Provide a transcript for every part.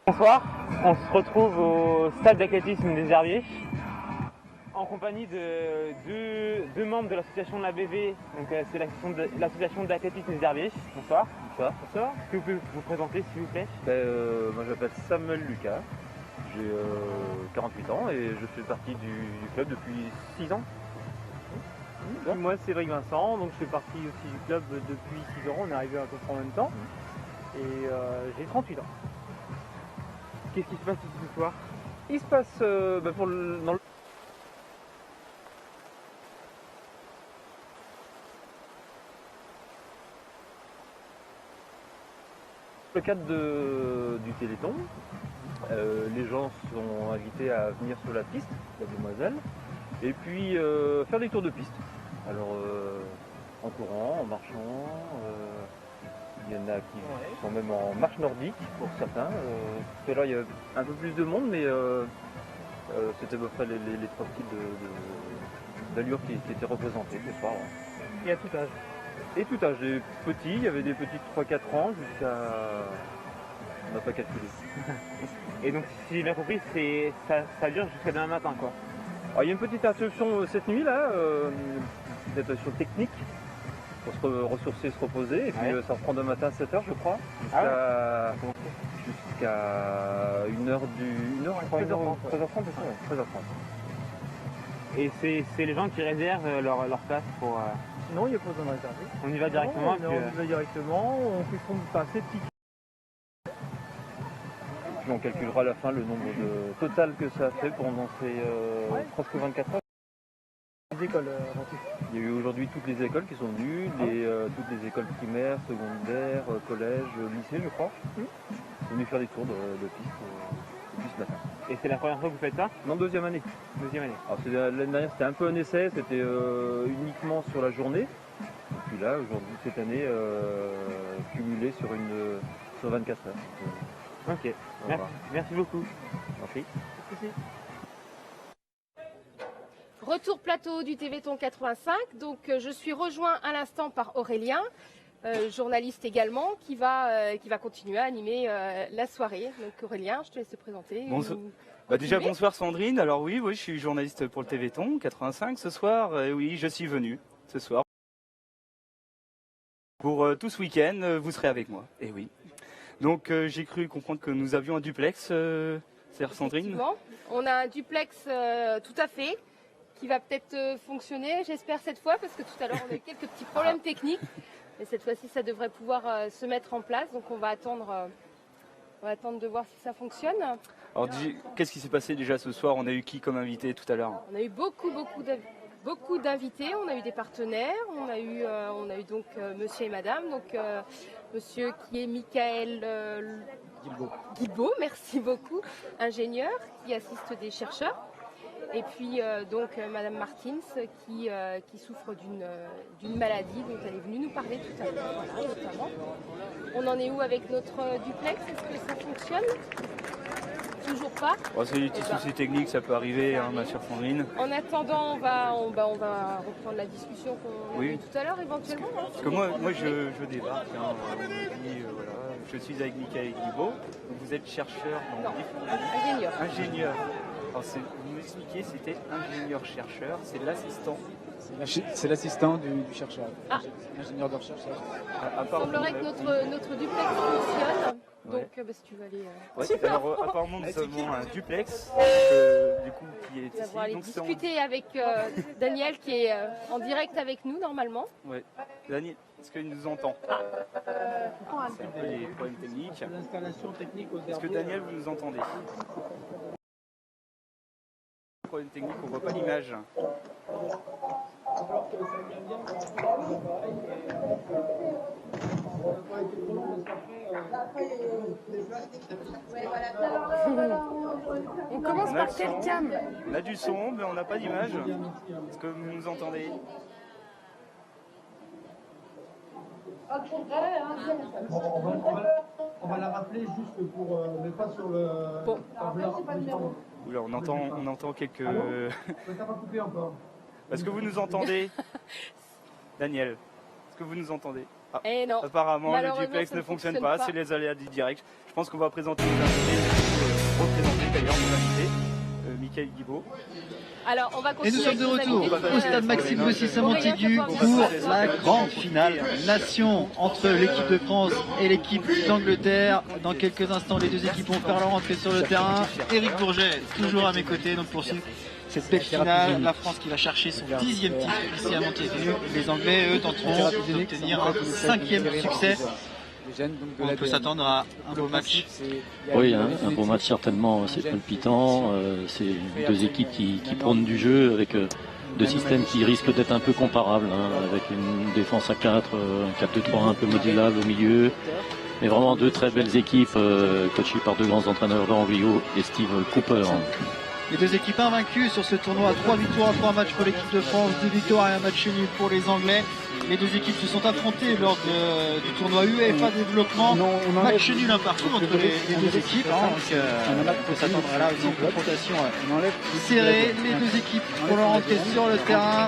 Bonsoir, on se retrouve au stade d'athlétisme des Herbiers en compagnie de deux membres de l'association de la BV, donc c'est l'association d'athlétisme des Herbiers. Bonsoir. Bonsoir. Bonsoir. Est-ce que vous pouvez vous présenter s'il vous plaît? Moi je m'appelle Samuel Lucas, j'ai 48 ans et je fais partie du club depuis 6 ans. Moi c'est Cédric Vincent, donc je fais partie aussi du club depuis 6 ans, on est arrivé à peu près en même temps et j'ai 38 ans. Qu'est-ce qui se passe ici ce soir? Il se passe dans le cadre du Téléthon, les gens sont invités à venir sur la piste, la demoiselle, et puis faire des tours de piste. Alors en courant, en marchant, il y en a qui sont même en marche nordique pour certains. Tout à l'heure il y a un peu plus de monde, mais c'était à peu près les trois types d'allures qui étaient représentés ce soir. et à tout âge. Et tout âge, des petits, il y avait des petits de 3-4 ans jusqu'à... On n'a pas calculé. Et donc si j'ai bien compris, ça dure jusqu'à demain matin quoi. Alors, il y a une petite interruption cette nuit là, une interruption technique pour se ressourcer, se reposer, et puis ça reprend demain matin à 7h je crois, jusqu'à 1h du... 13h30 Et c'est les gens qui réservent leur place pour... Sinon il n'y a pas besoin de réserver. On y va directement. On y va directement, on fait passer petit. Puis on calculera à la fin le nombre total que ça a fait pendant ces presque 24 heures. Les écoles Il y a eu aujourd'hui toutes les écoles qui sont venues, toutes les écoles primaires, secondaires, collèges, lycées je crois. Ils sont venus faire des tours de piste depuis ce matin. Et c'est la première fois que vous faites ça? Non, deuxième année. Deuxième année. Alors l'année dernière c'était un peu un essai, c'était uniquement sur la journée. Et puis là aujourd'hui cette année cumulé sur 24 heures. Ok, merci beaucoup. Merci. Retour plateau du Téléthon 85, donc je suis rejoint à l'instant par Aurélien, journaliste également, qui va continuer à animer la soirée. Donc Aurélien, je te laisse te présenter. Bonsoir. Déjà bonsoir Sandrine, alors oui, je suis journaliste pour le Téléthon 85 ce soir, oui je suis venu ce soir. Pour tout ce week-end, vous serez avec moi, et oui. Donc j'ai cru comprendre que nous avions un duplex, c'est Sandrine? On a un duplex tout à fait, qui va peut-être fonctionner, j'espère cette fois, parce que tout à l'heure on a eu quelques petits problèmes techniques. Et cette fois-ci ça devrait pouvoir se mettre en place, donc on va attendre de voir si ça fonctionne. Alors qu'est-ce qui s'est passé déjà ce soir? On a eu qui comme invité tout à l'heure? On a eu beaucoup d'invités, on a eu des partenaires, on a eu donc monsieur et madame, donc monsieur qui est Michael Guilbault, merci beaucoup, ingénieur qui assiste des chercheurs, et puis donc madame Martins qui souffre d'une maladie, donc elle est venue nous parler tout à l'heure, voilà, notamment. On en est où avec notre duplex? Est-ce que ça fonctionne? Toujours pas. C'est des petits soucis techniques, ça peut arriver, ma chère Sandrine. En attendant, on va reprendre la discussion qu'on a eue tout à l'heure éventuellement. Parce que moi je débarque, voilà, je suis avec Michael Guilbault, vous êtes chercheur Non, ingénieur. Ingénieur. Alors vous m'expliquez, c'était ingénieur-chercheur, c'est l'assistant. C'est l'assistant du chercheur, ingénieur de recherche. Il semblerait que notre duplex fonctionne. Donc, si tu veux aller... Alors, apparemment, nous avons un duplex, du coup, qui est ici. On va aller discuter avec Daniel, qui est en direct avec nous, normalement. Oui. Daniel, est-ce qu'il nous entend? C'est un peu les problèmes techniques. Est-ce que Daniel, vous nous entendez? Problème technique, on ne voit pas l'image. On commence par quelle cam? On a du son, mais on n'a pas d'image. Est-ce que vous nous entendez? On va la rappeler juste pour, mais pas sur le... Bon. Oula, on entend quelques... Ça va couper encore. Est-ce que vous nous entendez? Daniel, est-ce que vous nous entendez? Eh non. Apparemment, le Malheureusement, duplex ça ne ne fonctionne fonctionne pas, pas. c'est les aléas du direct. Je pense qu'on va présenter nos invités, représenter d'ailleurs nos invités, Michael Guibaud. Alors, on va Et nous continuer sommes de avec nos retour invités. au stade Maxime Bossis à Montaigu pour la grande finale nation entre l'équipe de France et l'équipe d'Angleterre. Dans quelques instants, les deux équipes vont faire leur entrée sur le terrain. Éric Bourget, toujours à mes côtés, donc poursuivre cette belle finale. La France qui va chercher son 10e titre ici à Montaigu. Les Anglais, eux, tenteront d'obtenir un 5e succès. On peut s'attendre à un beau match. Oui, un beau match certainement, c'est palpitant. C'est deux équipes qui prônent du jeu avec deux systèmes qui risquent d'être un peu comparables, avec une défense à 4, un 4-2-3 un peu modulable au milieu. Mais vraiment deux très belles équipes coachées par deux grands entraîneurs, Laurent Guyot et Steve Cooper. Les deux équipes invaincues sur ce tournoi, 3 victoires, 3 matchs pour l'équipe de France, 2 victoires et un match nul pour les Anglais. Les deux équipes se sont affrontées lors du tournoi UEFA développement. Match nul un partout entre les deux équipes. Donc, on peut s'attendre là aussi à une confrontation serrée. Les deux équipes pour leur entrée sur le terrain.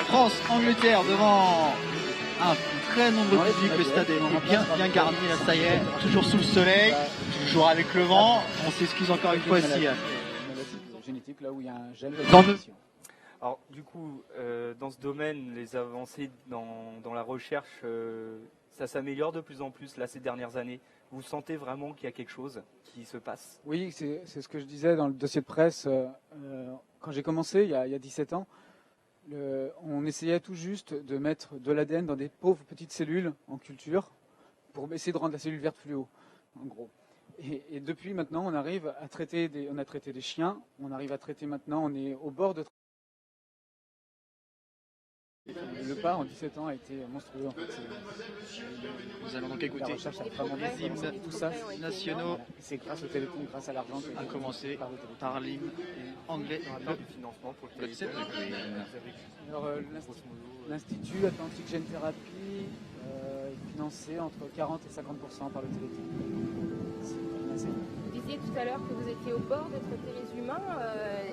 France-Angleterre devant un très nombreux public. Le stade est bien garni. Là, ça y est, toujours sous le soleil, toujours avec le vent. On s'excuse encore une fois si génétique là où il y a un gène. Alors du coup, dans ce domaine, les avancées dans la recherche, ça s'améliore de plus en plus là ces dernières années. Vous sentez vraiment qu'il y a quelque chose qui se passe? Oui, c'est ce que je disais dans le dossier de presse. Quand j'ai commencé, il y a 17 ans, on essayait tout juste de mettre de l'ADN dans des pauvres petites cellules en culture pour essayer de rendre la cellule verte fluo, en gros. Et depuis maintenant, on arrive à traiter on a traité des chiens, on arrive à traiter maintenant, on est au bord de... Le pas en 17 ans a été monstrueux en fait. nous allons donc écouter les hymnes tout ça nationaux. C'est grâce au Téléthon, grâce à l'argent. À commencer par l'hymne anglais. Du financement pour le Téléthon. Alors l'Institut Atlantic Gene Therapy est financé entre 40 et 50% par le Téléthon. Vous disiez tout à l'heure que vous étiez au bord de traiter les humains.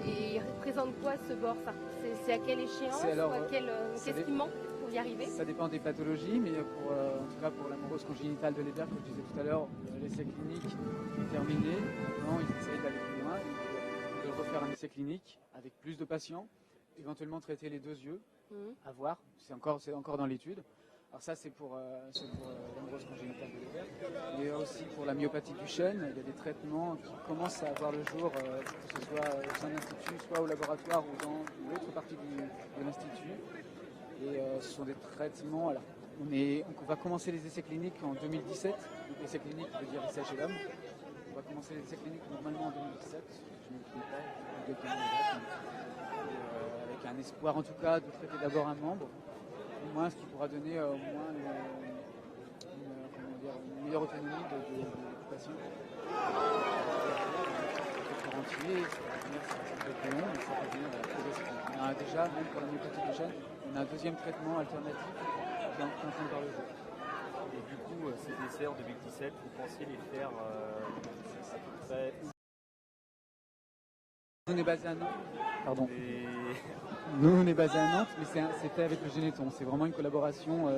Et il représente quoi ce bord? C'est à quelle échéance? Qu'est-ce qui manque pour y arriver? Ça dépend des pathologies, mais en tout cas pour la morose congénitale de Leber, comme je disais tout à l'heure, l'essai clinique est terminé. Maintenant, ils essayent d'aller plus loin, de refaire un essai clinique avec plus de patients, éventuellement traiter les deux yeux, à voir. C'est encore dans l'étude. Alors ça, c'est pour la morose congénitale de Leber. Mais aussi pour la myopathie du chêne, il y a des traitements qui commencent à avoir le jour, que ce soit au sein de l'Institut, soit au laboratoire ou dans l'autre partie de l'Institut. Et ce sont des traitements. Alors, on va commencer les essais cliniques en 2017. Donc, essais cliniques veut dire essais chez l'homme. On va commencer les essais cliniques normalement en 2017. Je ne me trompe pas, avec un espoir en tout cas de traiter d'abord un membre. Au moins, ce qui pourra donner au moins une meilleure autonomie de l'occupation. Entier, ça va être plus long, mais ça va venir progressivement. On a déjà, même pour la myopathie du chêne, on a un deuxième traitement alternatif qui est en train de voir le jour. Et du coup, ces essais en 2017, vous pensiez les faire à peu près... On est basé à Nantes. Pardon. Nous, on est basé à Nantes, mais c'est fait avec le Généton. C'est vraiment une collaboration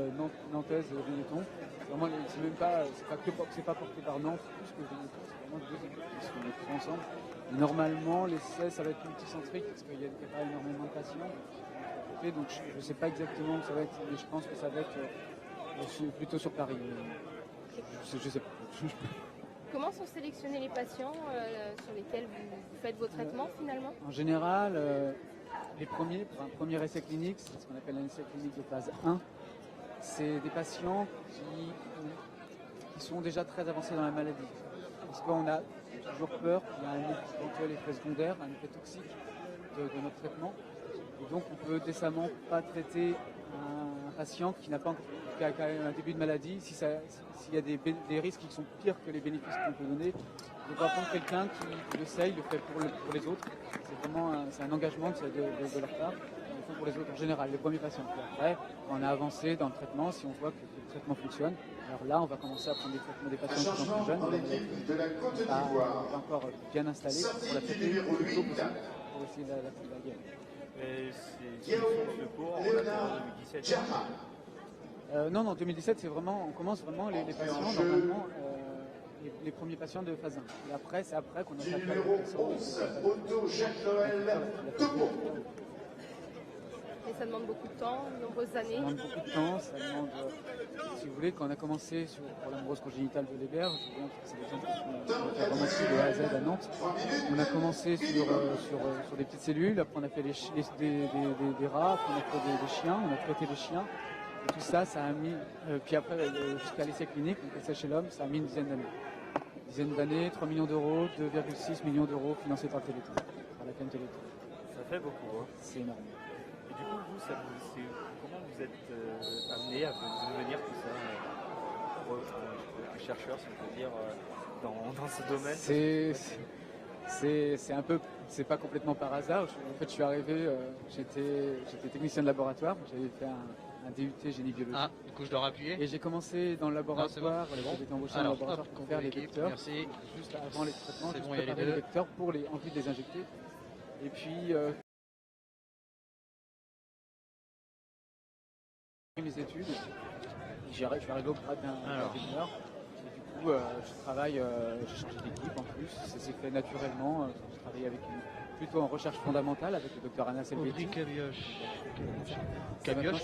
nantaise Généton. C'est pas porté par Nantes plus que le Généton. C'est vraiment deux équipes qui sont ensemble. Et normalement, l'essai, ça va être multicentrique parce qu'il n'y a pas énormément de patients. Donc je ne sais pas exactement où ça va être, mais je pense que ça va être plutôt sur Paris. Je sais pas. Comment sont sélectionnés les patients sur lesquels vous faites vos traitements finalement? En général, les premiers, pour un premier essai clinique, c'est ce qu'on appelle un essai clinique de phase 1, c'est des patients qui sont déjà très avancés dans la maladie. Parce qu'on a toujours peur qu'il y ait un éventuel effet secondaire, un effet toxique de notre traitement. Et donc on peut décemment pas traiter un patient qui a quand même un début de maladie s'il y a des risques qui sont pires que les bénéfices qu'on peut donner. Donc on va prendre quelqu'un qui le sait, il le fait pour les autres. C'est vraiment un engagement de leur part. Ils le font pour les autres en général, les premiers patients. Puis après, on a avancé dans le traitement, si on voit que le traitement fonctionne. Alors là, on va commencer à prendre des traitements des patients qui sont plus jeunes. On est encore bien installés pour la traiter le plus tôt possible pour essayer de la guérir. Mais c'est une fonds de secours, on attend 2017. Non, 2017, c'est vraiment, on commence vraiment les patients, normalement, les premiers patients de phase 1. Et après, c'est après qu'on attaque la patients. Et ça demande beaucoup de temps, de nombreuses années. Ça demande beaucoup de temps, ça demande, si vous voulez, quand on a commencé pour la neurose congénitale de Leber, je vous c'est des gens qui ont fait vraiment de A à Z à Nantes. On a commencé sur des petites cellules, après on a fait des rats, après on a fait des chiens, on a traité les chiens. Et tout ça, ça a mis, puis après jusqu'à l'essai clinique, donc l'essai chez l'homme, ça a mis une dizaine d'années. 3 millions d'euros, 2,6 millions d'euros financés par Téléthon, par la CAN Téléthon. Ça fait beaucoup, hein. C'est énorme. Et du coup, comment vous êtes amené à devenir tout ça, chercheur, si on peut dire, dans ce domaine? C'est un peu, c'est pas complètement par hasard. En fait, je suis arrivé, j'étais technicien de laboratoire, j'avais fait un DUT génie biologique. Ah, du coup, je dois appuyer. Et j'ai commencé dans le laboratoire, j'avais été embauché dans le laboratoire pour faire les vecteurs. Merci. Juste avant les traitements, C'est juste bon, il y a les préparer deux. les vecteurs pour ensuite les injecter. Et puis, mes études, je suis arrivé au grade d'ingénieur. Et du coup, j'ai changé d'équipe en plus. Ça s'est fait naturellement. Je travaillais plutôt en recherche fondamentale avec le docteur Anna Selvetti. Cabioche,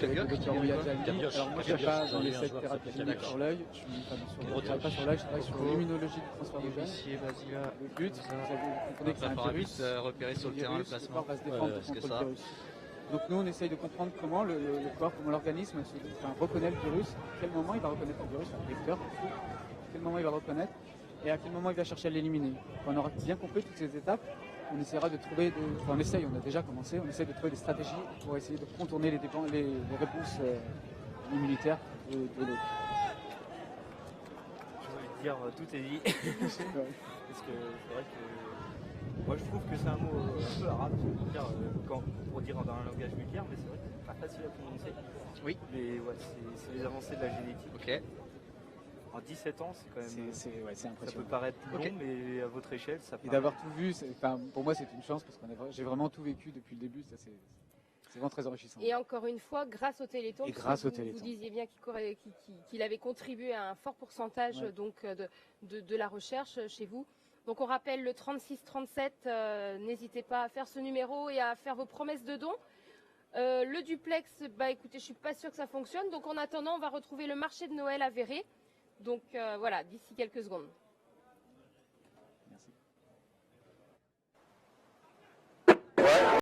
avec le docteur Ouya Jalli. Alors moi, je ne suis pas dans l'essai de thérapie génique sur l'œil. Je ne travaille pas sur l'œil, je travaille sur l'immunologie du transfert de gènes. Le but, vous comprenez que c'est un virus. Repérer sur le terrain le Le placement. corps va se défendre contre le virus. Donc nous, on essaye de comprendre comment le corps, comment l'organisme reconnaît le virus, à quel moment il va reconnaître le virus, le vecteur, à quel moment il va le reconnaître et à quel moment il va chercher à l'éliminer. Quand on aura bien compris toutes ces étapes, on essaiera de trouver, on a déjà commencé, on essaie de trouver des stratégies pour essayer de contourner les réponses immunitaires de l'autre. J'ai envie de dire, tout est dit. Parce que c'est vrai que moi je trouve que c'est un mot un peu arabe, pour dire dans un langage vulgaire, mais c'est vrai que c'est pas facile à prononcer. Oui. Mais ouais, c'est les avancées de la génétique. Ok. En 17 ans, c'est quand même. C'est impressionnant. Ça peut paraître long, mais à votre échelle, ça Et d'avoir tout vu, pour moi c'est une chance parce que j'ai vraiment tout vécu depuis le début. Ça, c'est vraiment très enrichissant. Et encore une fois, grâce au Téléthon, Téléthon. Vous disiez bien qu'il avait contribué à un fort pourcentage de la recherche chez vous. Donc on rappelle le 3637, n'hésitez pas à faire ce numéro et à faire vos promesses de dons. Le duplex, écoutez, je suis pas sûre que ça fonctionne. Donc en attendant, on va retrouver le marché de Noël à Verré. Donc voilà, d'ici quelques secondes.